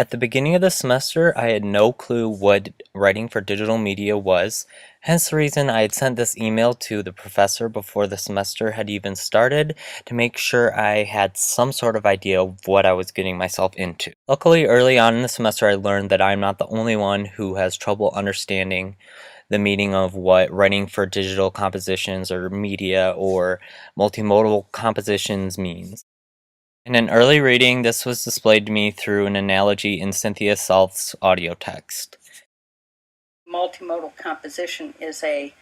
At the beginning of the semester, I had no clue what writing for digital media was, hence the reason I had sent this email to the professor before the semester had even started to make sure I had some sort of idea of what I was getting myself into. Luckily, early on in the semester, I learned that I'm not the only one who has trouble understanding the meaning of what writing for digital compositions or media or multimodal compositions means. In an early reading, this was displayed to me through an analogy in Cynthia South's audio text. Multimodal composition is a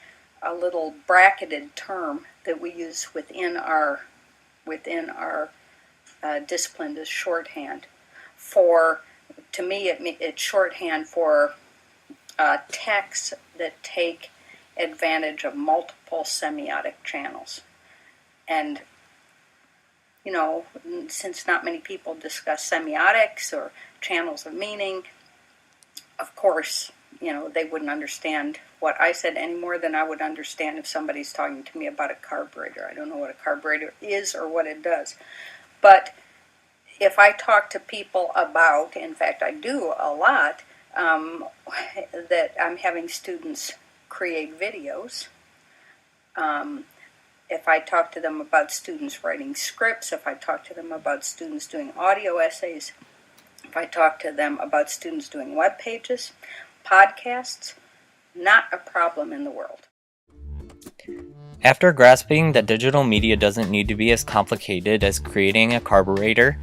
little bracketed term that we use within our discipline as shorthand. To me, it's shorthand for texts that take advantage of multiple semiotic channels. And since not many people discuss semiotics or channels of meaning, of course, they wouldn't understand what I said any more than I would understand if somebody's talking to me about a carburetor. I don't know what a carburetor is or what it does. But if I talk to people about, in fact I do a lot, that I'm having students create videos, if I talk to them about students writing scripts, if I talk to them about students doing audio essays, if I talk to them about students doing web pages, podcasts, not a problem in the world. After grasping that digital media doesn't need to be as complicated as creating a carburetor,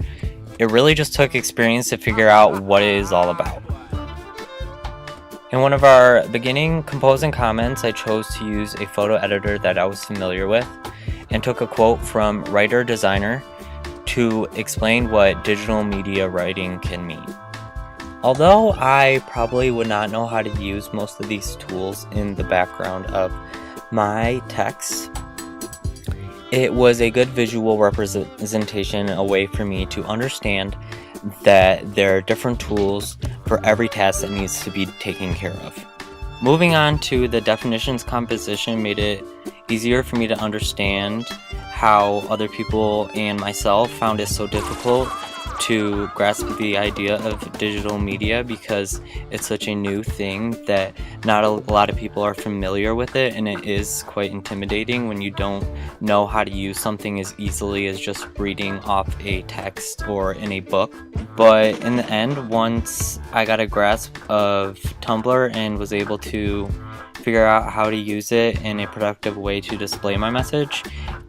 it really just took experience to figure out what it is all about. In one of our beginning composing comments, I chose to use a photo editor that I was familiar with and took a quote from writer-designer to explain what digital media writing can mean. Although I probably would not know how to use most of these tools in the background of my text, it was a good visual representation, a way for me to understand that there are different tools for every task that needs to be taken care of. Moving on to the definitions composition made it easier for me to understand how other people and myself found it so difficult to grasp the idea of digital media, because it's such a new thing that not a lot of people are familiar with it, and it is quite intimidating when you don't know how to use something as easily as just reading off a text or in a book. But in the end, once I got a grasp of Tumblr and was able to figure out how to use it in a productive way to display my message,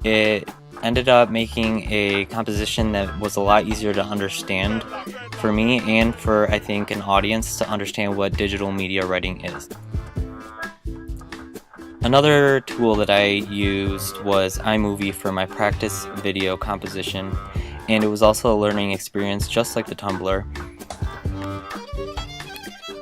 it ended up making a composition that was a lot easier to understand for me and for, I think, an audience to understand what digital media writing is. Another tool that I used was iMovie for my practice video composition, and it was also a learning experience just like the Tumblr.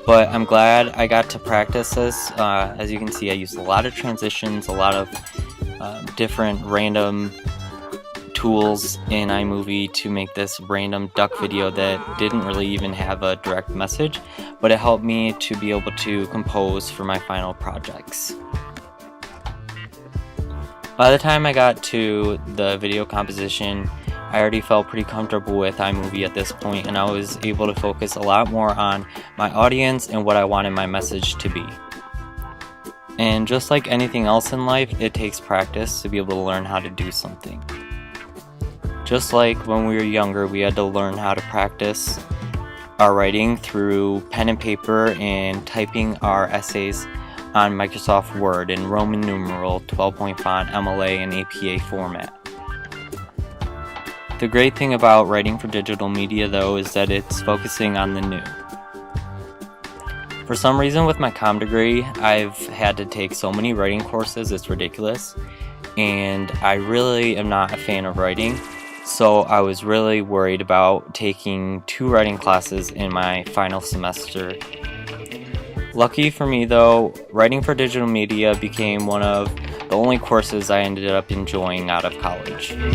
But I'm glad I got to practice this. As you can see, I used a lot of transitions, a lot of different random tools in iMovie to make this random duck video that didn't really even have a direct message, but it helped me to be able to compose for my final projects. By the time I got to the video composition, I already felt pretty comfortable with iMovie at this point, and I was able to focus a lot more on my audience and what I wanted my message to be. And just like anything else in life, it takes practice to be able to learn how to do something. Just like when we were younger, we had to learn how to practice our writing through pen and paper and typing our essays on Microsoft Word in Roman numeral, 12-point font, MLA, and APA format. The great thing about writing for digital media, though, is that it's focusing on the new. For some reason, with my comm degree, I've had to take so many writing courses, it's ridiculous, and I really am not a fan of writing. So I was really worried about taking 2 writing classes in my final semester. Lucky for me though, writing for digital media became one of the only courses I ended up enjoying out of college.